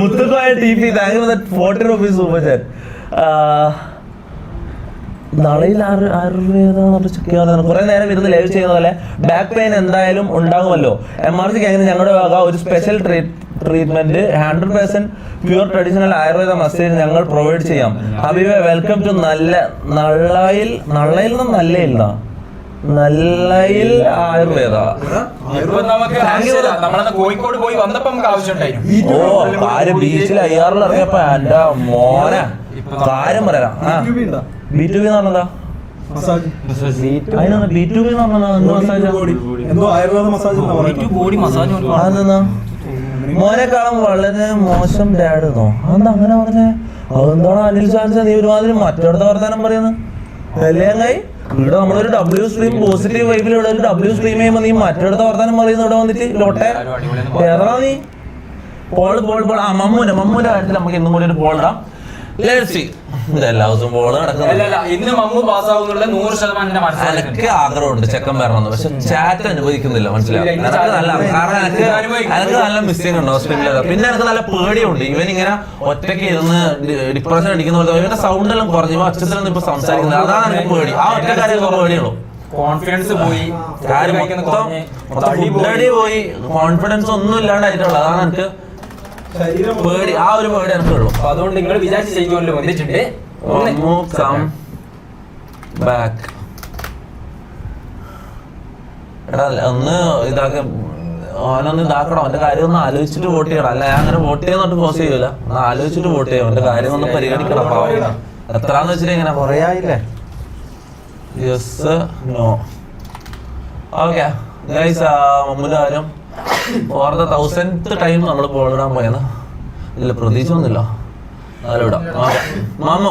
Muthukoya T P thank you for that 40 rupees super chat. നാളെയിൽ ആയുർവേദം check ചെയ്യാൻ കുറെ നേരം ഇരുന്ന് ലൈവ് ചെയ്യുന്ന പോലെ ബാക്ക് പെയിൻ എന്തായാലും ഉണ്ടാകുമല്ലോ. MRC ഗ്യാങ്ങിന് ഞങ്ങളുടെ വക ഒരു special treatment 100% pure traditional Ayurveda massage ഞങ്ങൾ പ്രൊവൈഡ് ചെയ്യാം. ഹബീബെ വെൽക്കം ടു നല്ലയിൽ ആയുർവേദ. കോഴിക്കോട് പോയി വന്നപ്പോ നമുക്ക് ആവശ്യമുണ്ടായിരുന്നു. ബീച്ചിൽ അയ്യാറിൽ ഇറങ്ങിയപ്പോ എന്റെ മോനെ കാര്യം പറയാം. B2B എന്ന് പറഞ്ഞതാ മോനെക്കാളും വളരെ മോശം ഡാഡെന്നോ? അതെന്താ അങ്ങനെ പറഞ്ഞേ? അതെന്താണ് അനിൽ ചാൻസ് നീ ഒരുമാതിരി മറ്റടുത്ത വർത്താനം പറയുന്നത്? അല്ലേങ്ങായി ഇവിടെ നമ്മളൊരു W സ്ട്രീം പോസിറ്റീവ് വൈബിലുള്ള ഒരു W സ്ട്രീം ചെയ്യുമ്പോ നീ മറ്റടുത്ത വർത്താനം പറയുന്നു. ഇവിടെ വന്നിട്ട് ലോട്ടെ ഏതാ നീ? പോൾ മമ്മൂന്റെ കാര്യത്തിൽ നമുക്ക് ഇന്നും കൂടി ഒരു പോൾ ഇടാം. എല്ലാ ദിവസവും ബോള് നടക്കുന്നത്. എനിക്ക് ആഗ്രഹമുണ്ട് ചെക്കൻ വരണമെന്ന്, പക്ഷെ ചാറ്റ് അനുവദിക്കുന്നില്ല. മനസ്സിലാവും. എനിക്ക് നല്ല മിസ്റ്റേക്ക് ഉണ്ട് ഹോസ്പിറ്റലിൽ. പിന്നെ എനിക്ക് നല്ല പേടിയുണ്ട്. ഇവൻ ഇങ്ങനെ ഒറ്റയ്ക്ക് ഇരുന്ന് ഡിപ്രഷൻ അടിക്കുന്ന പോലെ ഇവന്റെ സൗണ്ട് എല്ലാം കുറഞ്ഞു ഒച്ചത്തിലൊന്നും ഇപ്പൊ സംസാരിക്കുന്നത്. അതാണ് എനിക്ക് പേടി. ആ ഒറ്റ കാര്യം പേടിയുള്ളൂ. കോൺഫിഡൻസ് പോയി, പോയി കോൺഫിഡൻസ് ഒന്നും ഇല്ലാണ്ടായിട്ടുള്ളത്. അതാണ് എനിക്ക് പേടി. ആ ഒരു പേടി എനിക്കുള്ളൂ. അപ്പൊ അതുകൊണ്ട് നിങ്ങൾ വിചാരിച്ച് ചെയ്യുമല്ലോ വന്നിട്ടുണ്ട്. ഒന്ന് ഇതാക്കി ഓനൊന്ന് ഇതാക്കണം. അവന്റെ കാര്യം ഒന്ന് ആലോചിച്ചിട്ട് വോട്ട് ചെയ്യണം. അല്ല ഞാൻ അങ്ങനെ വോട്ട് ചെയ്യുന്നോട്ട് പോസ് ചെയ്യൂല. ഒന്ന് ആലോചിച്ചിട്ട് വോട്ട് ചെയ്യും. അവന്റെ കാര്യം ഒന്ന് പരിഗണിക്കണം. എത്രാന്ന് വെച്ചിട്ട് ഇങ്ങനെ കൊറേ ആയില്ലേ? Yes no okay guys. മമ്മൂന്റെ കാര്യം ഫോർ ദ 1000th ടൈം നമ്മൾ ബോളിടാൻ പോയെന്ന് ഇല്ല, പ്രതീക്ഷയൊന്നുമില്ല. അതിലിടാം. മമ്മു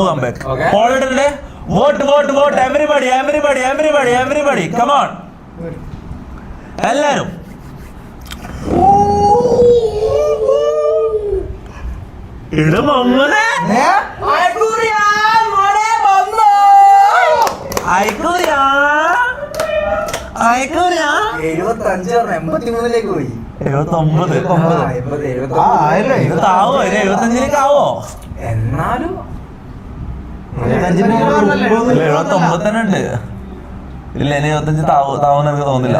കംബാക്ക്. ബോളിടണ്ടേ? വോട്ട് എവരിബഡി കമോൺ എല്ലാരും. ഇട മമ്മൂനെ ലേക്ക് പോയി. 75 ആവോ? എന്നാലും 79 തന്നെ ഉണ്ട്. ഇല്ല, ഇനി 75 താവുന്ന എനിക്ക് തോന്നുന്നില്ല.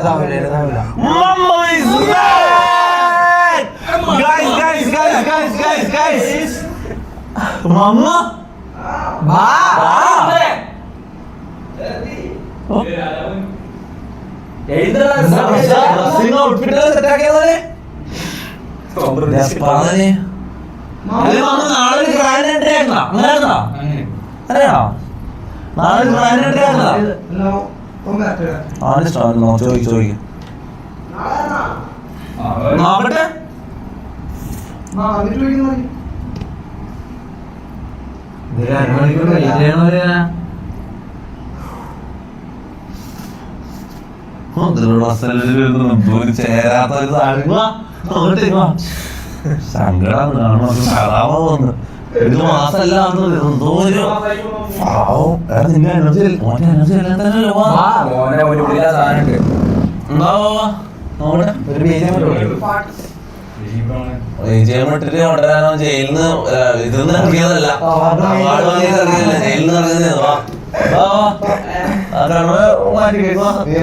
മമ്മ നാളെ ഗ്രാൻഡ് എൻട്രി ആയിരുന്നോ? അങ്ങനെയായിരുന്നോ? അറിയാണോ? നാളെ ഗ്രാൻഡ് എൻട്രി ആയിരുന്നോ? അവന്റെ സ്റ്റോറി ചോദിക്കും നോക്കട്ടെ. ചേരാത്ത ഒരു സങ്കടം കാണുന്നു. കളാവുന്നു. 2 മാസമല്ല എന്തോ ഒരു നിന്റെ എനർജി തന്നെയല്ലോ. വിജയമിട്ടിട്ട് കൊണ്ടുവരാനോ ജയിലിൽ നിന്ന് ഇതൊന്നും ഇറങ്ങിയതല്ല. ജയിലിൽ നിന്ന് ഇറങ്ങിയതാ.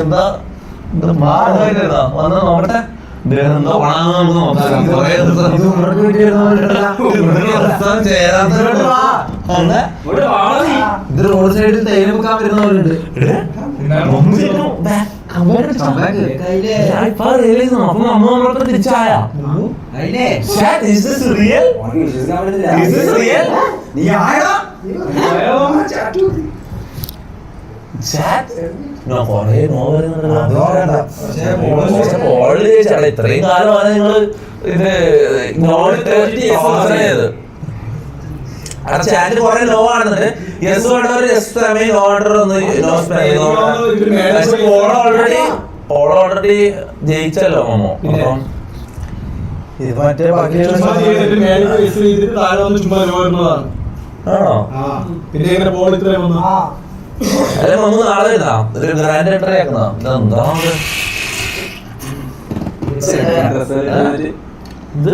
എന്താ വന്ന് നോക്കട്ടെ. എന്തോ പണാന്ന് നമുക്ക് നോക്കാം. ഇത് റോഡ് സൈഡിൽ തേയില വെക്കാൻ വരുന്നവരുണ്ട്. തിരിച്ചായ ഇത്രയും കാലമാണ് നിങ്ങള് ഇത് ചാറ്റ് കുറെ ലോ ആണെന്നുണ്ട്. യെസ് വേണ്ടവർ യെസ് ഓർഡർ ഓൾറെഡി ജയിച്ചല്ലോ മമ്മോ. അപ്പം ഇത് മറ്റേ ആണോ? അല്ലെ മമ്മൂ നാളെ എഴുതാം. ഒരു ഗ്രാൻഡ് എൻട്രി ആക്കുന്നതാ. ഇതെന്താ ഇത്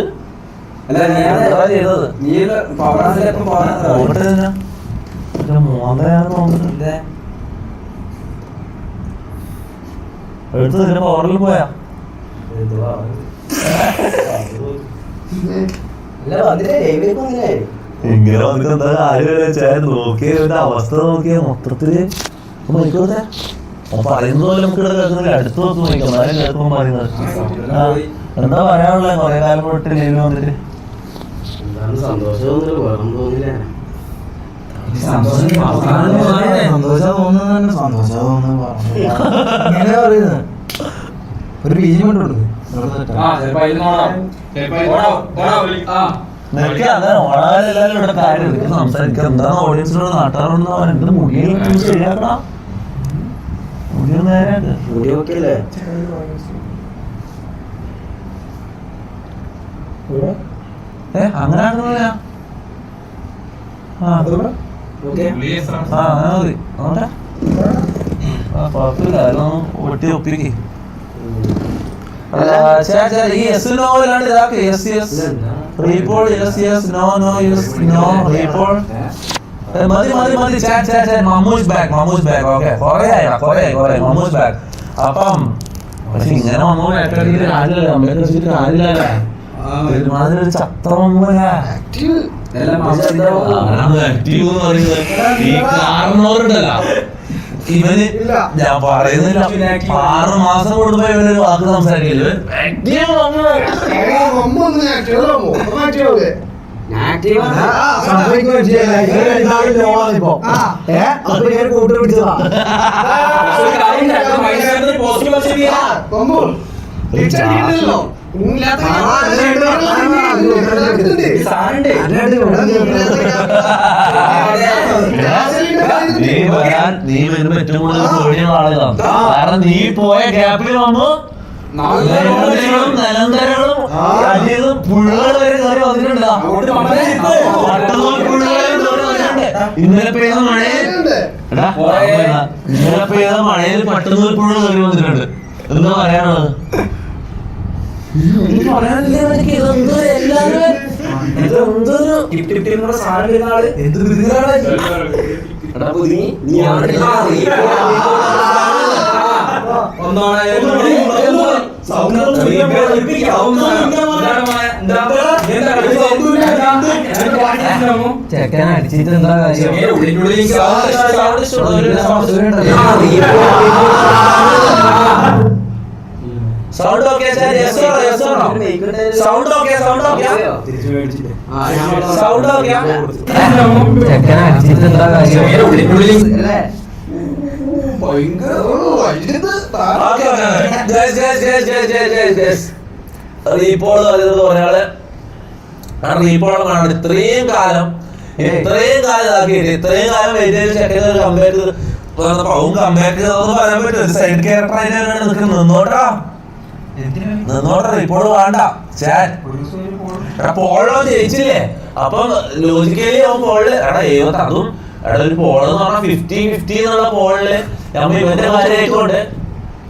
അല്ല എന്താ ചെയ്തത് നീ പവറാസിലെപ്പം മോന്തയാന്ന് തോന്നുന്നുണ്ട് എടുത്ത് ഇതിന്റെ പവറിൽ പോയാ ഇങ്ങനെ വന്നിട്ട് എന്താ കാര്യം നോക്കിയ ഒരു അവസ്ഥ നോക്കിയ മൊത്തത്തില് നോക്കിയോട്ടെ പറയുന്നത് പോലെ നമുക്ക് ഇവിടെ കേൾക്കുന്നില്ല അടുത്ത് നോക്കി നോക്കാം എന്നാലും കേൾക്കുമ്പോൾ പറയുന്നത് എന്താ പറയാനുള്ള കൊറേ കാലം തൊട്ട് ലൈവിൽ വന്നിട്ട് ഒരു ബീജം കൊണ്ടുകൊടുക്കും ഓണാലെല്ലാരും ഇവിടെ കാര്യം സംസാരിക്കാം എന്താണ് ഓഡിയൻസിനോട് നാട്ടുകാരോട് എന്ത് മുടിയിൽ ശരിയാക്കണം മുടി നേരായിട്ട് അങ്ങനെയാണെന്നില്ല അങ്ങനെ മതി കുഴപ്പമില്ല അതൊന്നും ഒട്ടി ഒപ്പിക്ക് ഈ എസ് നോ അല്ലാണ്ട് ഇതാക്ക് yes yes repoll yes yes no no yes no repoll മതി മതി മതി chat chat Mammu's back okay കൊറേ മമ്മൂസ് ബാക്ക് അപ്പം പക്ഷെ ഇങ്ങനെ വന്നു കാര്യമില്ല അമ്മയെ വെച്ചിട്ട് കാര്യമില്ല ഒരുമാതിരി ഒരു ചത്തമ്മ ആക്റ്റീവ് ഈ കാരണവരുണ്ടല്ലോ ഇവന് ഞാൻ പറയുന്നില്ല 6 മാസം കൂടുമ്പോ ഇവനൊരു വാക്ക് സംസാരിക്കല് നീ വരുമ്പോ ഏറ്റവും കൂടുതൽ പേടിയുള്ള ആളുകളാണ് കാരണം നീ പോയ ഗ്യാപ്പിൽ വന്നു നിലന്തരങ്ങളും അരികളും പുഴുകൾ വരെ കയറി വന്നിട്ടുണ്ട് ഇന്നലെ പെയ്ത മഴയിൽ പട്ടുനൂൽ പുഴ കയറി വന്നിട്ടുണ്ട് എന്താ പറയാനുള്ളത് ചെക്കൻ അടിച്ചിട്ട് എന്താ കാര്യം Sound okay, sir? Yes or no? Sound okay? Sound okay? Sound okay? ചെക്കൻ അടിച്ചിട്ട് എന്താ കാര്യം റീപോൾ പറയുന്നത് ഒരാള് റീപോൾ കാണാൻ ഇത്രയും കാലം ഇതാക്കിയിട്ട് ഇത്രയും കാലം വെയിറ്റ് ചെയ്ത് ചെക്കൻ കമ്പയർ കമ്പയർ ചെയ്തെന്ന് പറയാൻ പറ്റും സൈഡ് ക്യാരക്ടർ അതിനാണ് നിന്നോട്ടാ റീപോൾ വേണ്ട പോളോ ജയിച്ചില്ലേ അപ്പം ലോജിക്കലി അവൻ പോളില് അതും ഒരു പോള് എന്ന് പറഞ്ഞാൽ 50-50 എന്നുള്ള പോളില് നമ്മ ഇവന്റെ കാര്യമായിക്കൊണ്ട്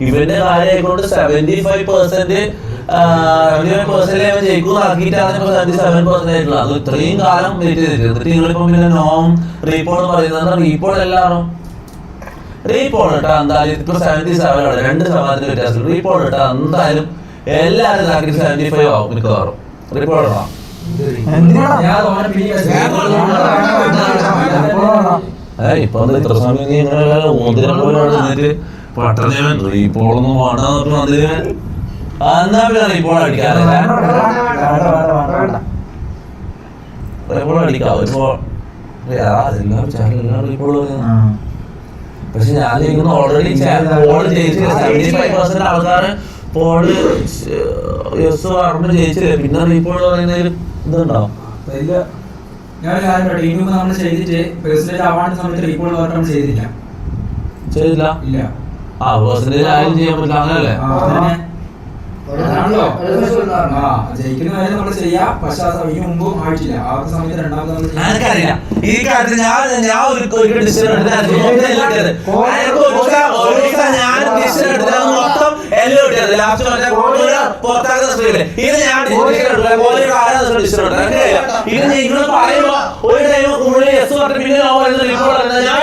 75% ജയിക്കും ആക്കിയിട്ടാണ് 77% ആയിട്ടുള്ളത് അത് ഇത്രയും കാലം വെയിറ്റ് ചെയ്തിട്ട് എന്നിട്ട് നിങ്ങളിപ്പോ പിന്നെ നോം റീപോൾ പറയുന്നത് റീപോൾ എല്ലാവരും റീപോൾ ഇട്ടാ എന്തായാലും ഇപ്പൊ 77 ആണ് 2% വ്യത്യാസം റീപോൾ ഇട്ടാ എന്തായാലും എല്ലാരും ഇതാക്കി 75 ആവും മിക്കവാറും റീപോൾ ഇടാം ഇപ്പൊ ഇത്ര സമയം നീ ഇങ്ങനെ ഊന്തിരം പോലെ നിന്നിട്ട് പട്ടണവൻ റീപോളൊന്നും വേണ്ടെന്ന് അതിന് എന്നാ പിന്നെ റീപോൾ അടിക്കാതെ റീപോൾ അടിക്കാം ഇപ്പോ എല്ലാവരും ചാനൽ റീപോൾ പക്ഷെ ഞാൻ ഇങ്ങനെ ഓൾറെഡി പോള് ജയിച്ചില്ല 75% ആൾക്കാര് പോള് യെസ് പറഞ്ഞ് ജയിച്ചില്ലേ പിന്നെ റീപോൾ പറയുന്നതിൽ ഇതുണ്ടാവും ഞാൻ ടീമിൽ നമ്മൾ ചെയ്തിട്ട് പ്രസിഡന്റ് ആവാണ്ട് സമയത്ത് റീപോൾ ചെയ്തില്ല ചെയ്തില്ല ഇല്ല പേഴ്സൻറ്റേജ് ആയാലും ചെയ്യാൻ പറ്റില്ല അങ്ങനല്ലേ അതാണല്ലോ ജയിക്കുന്ന കാര്യം നമ്മൾ ചെയ്യാം. പക്ഷെ ആ സമയം മുമ്പും ആയിട്ടില്ല. ആ സമയത്ത് രണ്ടാമത് നമ്മൾ ചെയ്യാം. എനിക്കറിയില്ല ഈ കാര്യത്തിൽ ഞാൻ ഒരു ഡിസിഷൻ എടുത്തത് ഞാൻ ഡിസിഷൻ എടുത്തത് മൊത്തം എല്ലാം കിട്ടിയത് ലാസ്റ്റ് പുറത്താക്കുന്ന സ്ത്രീകളെ ഇത് ഞാൻ ഡിസിഷൻ എടുത്തില്ല. ഡിസിഷൻ എടുത്തത് ഇത് നിങ്ങൾ പറയുമ്പോ ഒരു ടൈം കൂടുതൽ എസ് പറഞ്ഞ പിന്നെ ഞാൻ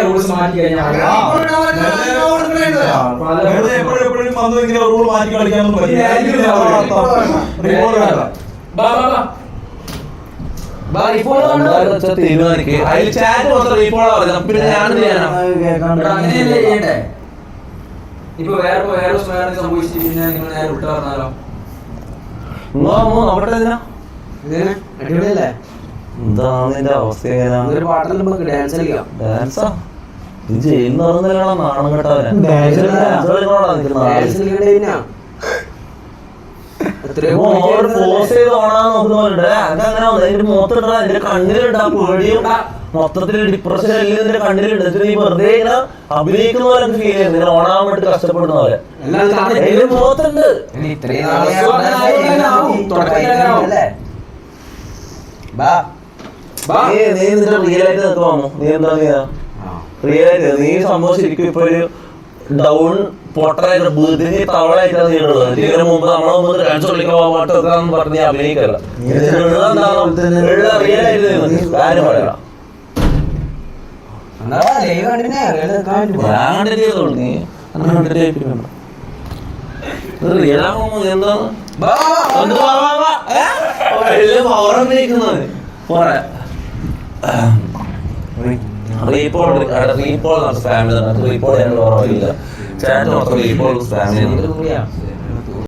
റൂൾസ് മാറ്റി കഴിഞ്ഞാൽ എപ്പോഴും വന്നെങ്കിലും റൂൾ മാറ്റി കളിക്കാനൊന്നും പറ്റില്ല. തീരുമാനിക്കുക അതിൽ ചാറ്റ് മാത്രം റീഫോളോ പറയുന്നത് പിന്നെ ഞാൻ അങ്ങനെയല്ലേ ചെയ്യണ്ടേ? ഇപ്പൊ വേറെ സംഭവിച്ചിട്ട് പിന്നെ നിങ്ങൾ നേരെ വിട്ടു പറഞ്ഞാലോ? നോക്കട്ടെ അടിപൊളിയല്ലേ? എന്താണ് നിന്റെ അവസ്ഥ? ഒരു പാട്ടെല്ലാം നമുക്ക് ഡാൻസ് കളിക്കാം. ഡാൻസാ ഇത് ജയിലിൽ നടന്നില്ല നാണം കേട്ടവനെ ഡാൻസ് കളിക്കണ്ടേ? പിന്നെ ഫോഴ്സ് ചെയ്ത് ഓണാൻ നോക്കുന്നവരുണ്ട്. അതങ്ങനെ അതിന്റെ മുഖത്തിട്ടാ എന്റെ കണ്ണിലിട്ടാ പേടിയും മൊത്തത്തിൽ ഡിപ്രഷൻ എല്ലാം എന്റെ കണ്ണിലുണ്ട്. നീ വെറുതെ ഇങ്ങനെ അഭിനയിക്കുന്ന പോലെ ഫീൽ ചെയ്യുന്നു. ഇങ്ങനെ ഓണാൻ വേണ്ടി കഷ്ടപ്പെടുന്ന പോലെ മുഖത്തുണ്ട്. നീ നിന്റെ റിയലായിട്ട് നിൽക്കുവാമോ? നീ എന്താ റിയലായിട്ട് നീ സംഭവം ശരിക്കും ഇപ്പൊ ഒരു ഡൗൺ പൊട്ടറായിട്ട് ബുദ്ധിന് തവളായിട്ടാണ് നീണ്ടത്. ഇതിന് മുമ്പ് നമ്മളെ മുമ്പ് ഡാൻസ് കളിക്കാൻ പാട്ടൊക്കെ പറഞ്ഞ് അഭിനയിക്കല്ല. റിയലായിട്ട് കാര്യം പറയാം. ഞാൻ കണ്ടിട്ട് നീ റിയലാകുമ്പോ എന്താണ് റീപോൾ ഫാമിലി റീപോൾ ചെയ്യാൻ കുറവില്ല. ചാറ്റ് മാത്രം റീപോൾ ഫാമിലി